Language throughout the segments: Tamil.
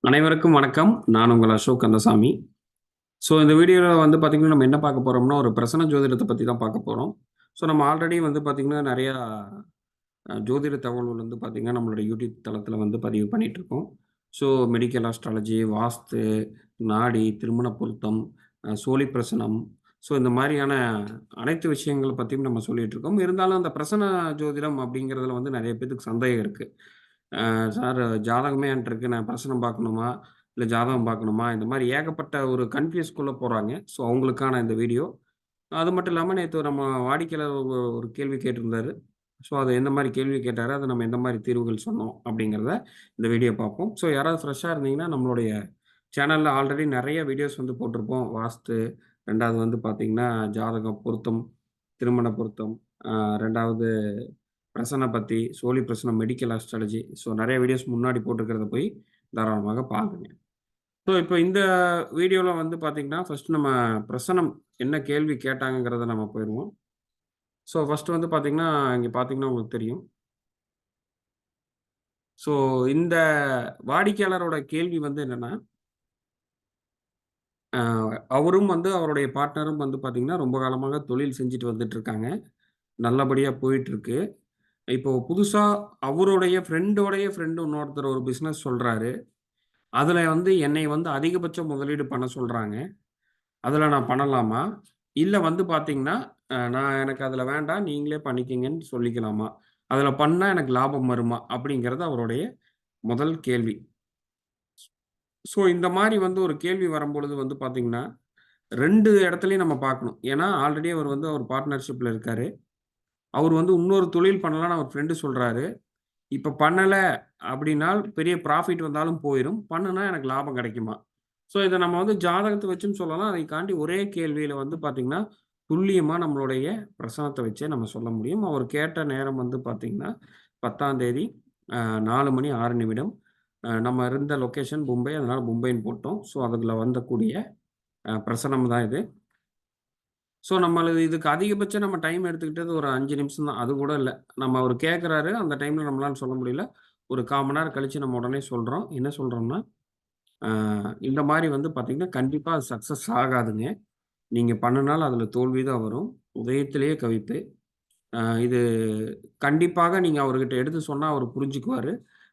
அனைவருக்கும் வணக்கம். நான் உங்கள் அசோக் கந்தசாமி. இந்த வீடியோல பார்த்தீங்கன்னா, நம்ம என்ன பார்க்க போறோம்னா, ஒரு பிரசன்ன ஜோதிடத்த பத்தி தான் பார்க்க போறோம். நம்ம ஆல்ரெடி பார்த்தீங்கன்னா, நெறையா ஜோதிட தகவல்கள் பார்த்தீங்கன்னா, நம்மளுடைய யூடியூப் தளத்தில பதிவு பண்ணிட்டுருக்கோம். மெடிக்கல் ஆஸ்ட்ராலஜி, வாஸ்து, நாடி, திருமண பொருத்தம், சோழி பிரசனம், இந்த மாரியான அனைத்து விஷயங்கள பத்தியும் நம்ம சொல்லிட்டுருக்கோம். இருந்தாலும் அந்த பிரசன்ன ஜோதிடம் அப்படிங்கிறதுல நெறைய பேத்துக்கு சந்தேகம் இருக்கு. சார் ஜாதகமே என்ட்ட இருக்கு. நான் பிரசனம் பார்க்கணுமா? இல்ல ஜாதகம் பார்க்கணுமா? இந்த மாரி ஏகப்பட்ட ஒரு கன்ஃப்யூஸ்க்குள்ள போறாங்க. அவங்களுக்கான இந்த வீடியோ. அது மட்டும் இல்லாம நேத்து நம்ம வாடிக்கையாளர் ஒரு கேள்வி கேட்டிருந்தாரு. அது எந்த மாரி கேள்வி கேட்டாரு? அத நம்ம எந்த மாரி தீர்வுகள் சொன்னோம்? அப்படிங்கிறத இந்த வீடியோ பார்ப்போம். யாராவது ஃப்ரெஷ்ஷா இருந்தீங்கன்னா, நம்மளுடைய சேனல்ல ஆல்ரெடி நெறைய வீடியோஸ் போட்டிருப்போம். வாஸ்து, 2வது பார்த்தீங்கன்னா, ஜாதகம் பொருத்தம், திருமண பொருத்தம், 2வது பிரசன பத்தி, சோழி பிரசனம், மெடிக்கல் ஆஸ்ட்ராலஜி. நெறைய வீடியோஸ் முன்னாடி போட்டிருக்கிறத போய் தாராளமாக பாருங்க. இப்ப இந்த வீடியோல பார்த்தீங்கன்னா, ஃபர்ஸ்ட் நம்ம பிரசனம் என்ன கேள்வி கேட்டாங்கங்கிறத நம்ம போயிருவோம். ஃபர்ஸ்ட் பார்த்தீங்கன்னா, இங்க பார்த்தீங்கன்னா உங்களுக்கு தெரியும். ஸோ இந்த வாடிக்கையாளரோட கேள்வி என்னன்னா, அ அவரும் அவருடைய பார்ட்னரும் பார்த்தீங்கன்னா, ரொம்ப காலமாக தொழில் செஞ்சுட்டு வந்துட்டுருக்காங்க. நல்லபடியா போயிட்டுருக்கு. இப்போ புதுசா அவருடைய ஃப்ரெண்டோடைய ஃப்ரெண்ட் இன்னொருத்தர் ஒரு பிசினஸ் சொல்றாரு. அதுல என்னைய அதிகபட்ச முதலீடு பண்ண சொல்றாங்க. அதுல நான் பண்ணலாமா? இல்ல பார்த்தீங்கன்னா, எனக்கு அதுல வேண்டாம். நீங்களே பண்ணிக்கங்கன்னு சொல்லிக்கலாமா? அதுல பண்ணா எனக்கு லாபம் வருமா? அப்படிங்கிறது அவருடைய முதல் கேள்வி. இந்த மாரி ஒரு கேள்வி வரும்பொழுது பார்த்தீங்கன்னா, 2 இடத்துலயும் நம்ம பார்க்கணும். ஏன்னா, ஆல்ரெடி அவர் அவர் பார்ட்னர்ஷிப்ல இருக்காரு. அவர் இன்னொரு தொழில் பண்ணலான்னு அவர் ஃப்ரெண்ட் சொல்றாரு. இப்ப பண்ணல அப்படின்னால் பெரிய ப்ராஃபிட் வந்தாலும் போயிரும். பண்ணுனா எனக்கு லாபம் கிடைக்குமா? இத நம்ம ஜாதகத்த வச்சும் சொல்லலாம். அதை தாண்டி ஒரே கேள்வியில பார்த்தீங்கன்னா, துல்லியமா நம்மளுடைய பிரசனத்த வச்சே நம்ம சொல்ல முடியும். அவர் கேட்ட நேரம் பார்த்தீங்கன்னா, 10ஆம் தேதி அ 4 மணி 6 நிமிடம். நம்ம இருந்த லொகேஷன் மும்பை. அதனால மும்பைன்னு போட்டோம். அதுல வந்தக்கூடிய பிரசனம் தான் இது. நம்மளது இதுக்கு அதிகபட்சம் நம்ம டைம் எடுத்துக்கிட்டது ஒரு 5 நிமிஷம் தான். அது கூட இல்ல. அவரு கேட்கறாரு. அந்த டைம்ல நம்மளால சொல்ல முடியல. ஒரு 1/4 மணி நேரம் கழிச்சு நம்ம உடனே சொல்றோம். என்ன சொல்றோம்னா, "அ இந்த மாரி பார்த்தீங்கன்னா, கண்டிப்பா அது சக்சஸ் ஆகாதுங்க. நீங்க பண்ணுனாலும் அதுல தோல்வி தான் வரும். உதயத்திலேயே கவிப்பு. இது கண்டிப்பாக நீங்க அவர்கிட்ட எடுத்து சொன்னா அவரு புரிஞ்சுக்குவாரு.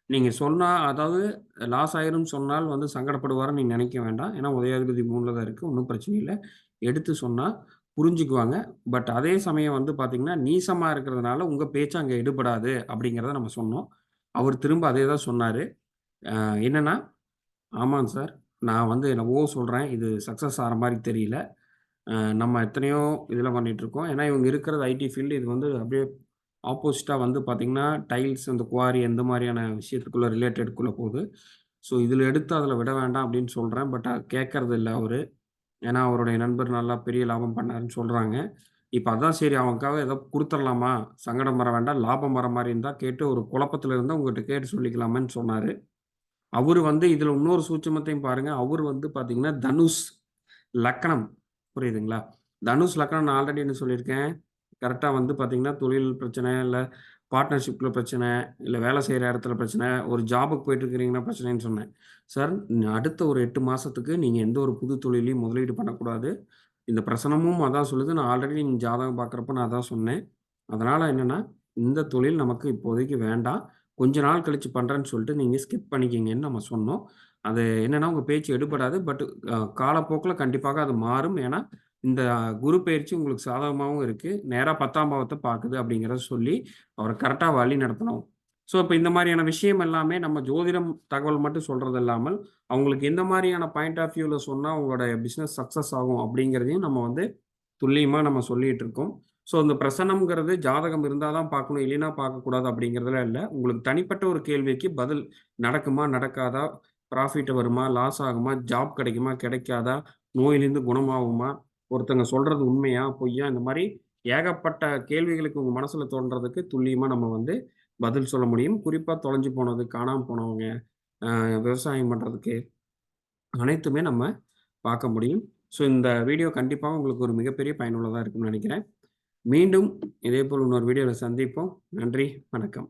நீங்க சொன்னா அதாவது லாஸ் ஆயிரும்னு சொன்னால் சங்கடப்படுவாருன்னு நீங்க நினைக்க வேண்டாம். ஏன்னா உதயாதிபதி 3ல தான் இருக்கு. ஒண்ணும் பிரச்சனை இல்ல. எடுத்து சொன்னா புரிஞ்சுக்குவாங்க. பட் அதே சமயம் பார்த்தீங்கன்னா, நீசமா இருக்கிறதுனால உங்க பேச்சு அங்க எடுபடாது அப்படிங்கிறத நம்ம சொன்னோம். அவர் திரும்ப அதே தான் சொன்னாரு. என்னன்னா, "ஆமாங்க சார். நான் என்னவோ சொல்றேன். இது சக்சஸ் ஆற மாரி தெரியல. நம்ம எத்தனையோ இதில பண்ணிட்டுருக்கோம்." ஏன்னா இவங்க இருக்கிறது ஐடி ஃபீல்டு. இது அப்படியே ஆப்போசிட்டா பார்த்தீங்கன்னா, டைல்ஸ் அந்த குவாரி அந்த மாரியான விஷயத்துக்குள்ள ரிலேட்டடுக்குள்ள போகுது. இதில எடுத்து அதில விட வேண்டாம் அப்படின்னு சொல்றேன். பட் கேட்கறது இல்ல அவரு. ஏன்னா, அவருடைய நண்பர் நல்லா பெரிய லாபம் பண்ணாருன்னு சொல்றாங்க. இப்ப அதான் சரி அவனுக்காக ஏதோ குடுத்துறலாமா? சங்கடம் வர வேண்டாம். லாபம் வர மாரி இருந்தா கேட்டு ஒரு குழப்பத்துல இருந்தா உங்கட்ட கேட்டு சொல்லிக்கலாமேன்னு சொன்னாரு. அவரு இதுல இன்னொரு சூட்சுமத்தையும் பாருங்க. அவரு பார்த்தீங்கன்னா, தனுஷ் லக்னம். புரியுதுங்களா? தனுஷ் லக்னம் நான் ஆல்ரெடி என்ன சொல்லியிருக்கேன்? கரெக்ட்டா பார்த்தீங்கன்னா, தொழில் பிரச்சனை, இல்ல பார்ட்னர்ஷிப்ல பிரச்சனை, இல்ல வேலை செய்ற இடத்துல பிரச்சனை, ஒரு ஜாபுக்கு போயிட்டு இருக்கிறீங்கன்னா பிரச்சனைன்னு சொன்னேன். சார் அடுத்த ஒரு 8 மாசத்துக்கு நீங்க எந்த ஒரு புது தொழில்லயும் முதலீடு பண்ணக்கூடாது. இந்த பிரசனமும் அதான் சொல்லுது. நான் ஆல்ரெடி நீங்க ஜாதகம் பார்க்குறப்ப நான் அதான் சொன்னேன். அதனால என்னன்னா, இந்த தொழில் நமக்கு இப்போதைக்கு வேண்டாம். கொஞ்ச நாள் கழிச்சு பண்றேன்னு சொல்லிட்டு நீங்க ஸ்கிப் பண்ணிக்கங்கன்னு நம்ம சொன்னோம். அது என்னன்னா, உங்க பேச்சு எடுபடாது. பட் காலப்போக்குல கண்டிப்பாக அது மாறும். ஏன்னா, இந்த குரு பெயர்ச்சி உங்களுக்கு சாதகமாவும் இருக்கு. நேரா 10ஆம் பாவத்த பார்க்குது அப்படிங்கிறத சொல்லி, அவர கரெக்ட்டா வழி நடத்தணும். இப்ப இந்த மாரியான விஷயம் எல்லாமே நம்ம ஜோதிடம் தகவல் மட்டும் சொல்றது இல்லாமல், அவங்களுக்கு எந்த மாரியான பாயிண்ட் ஆஃப் வியூல சொன்னா உங்களோட பிசினஸ் சக்சஸ் ஆகும் அப்படிங்கிறதையும் நம்ம துல்லியமா நம்ம சொல்லிட்டு இருக்கோம். இந்த பிரசனம்ங்கிறது ஜாதகம் இருந்தா தான் பார்க்கணும், இல்லைன்னா பார்க்கக்கூடாது அப்படிங்கிறதுலாம் இல்ல. உங்களுக்கு தனிப்பட்ட ஒரு கேள்விக்கு பதில் நடக்குமா? நடக்காதா? ப்ராஃபிட் வருமா? லாஸ் ஆகுமா? ஜாப் கிடைக்குமா? கிடைக்காதா? நோயிலிருந்து குணமாகுமா? ஒருத்தங்க சொல்றது உண்மையா? பொய்யா? இந்த மாரி ஏகப்பட்ட கேள்விகளுக்கு உங்க மனசுல தோன்றதுக்கு துல்லியமா நம்ம பதில் சொல்ல முடியும். குறிப்பா தொலைஞ்சு போனது, காணாம போனவங்க, விவசாயம் பண்றதுக்கு அனைத்துமே நம்ம பார்க்க முடியும். இந்த வீடியோ கண்டிப்பா உங்களுக்கு ஒரு மிகப்பெரிய பயனுள்ளதா இருக்கும்னு நெனைக்கிறேன். மீண்டும் இதேபோல் இன்னொரு வீடியோல சந்திப்போம். நன்றி, வணக்கம்.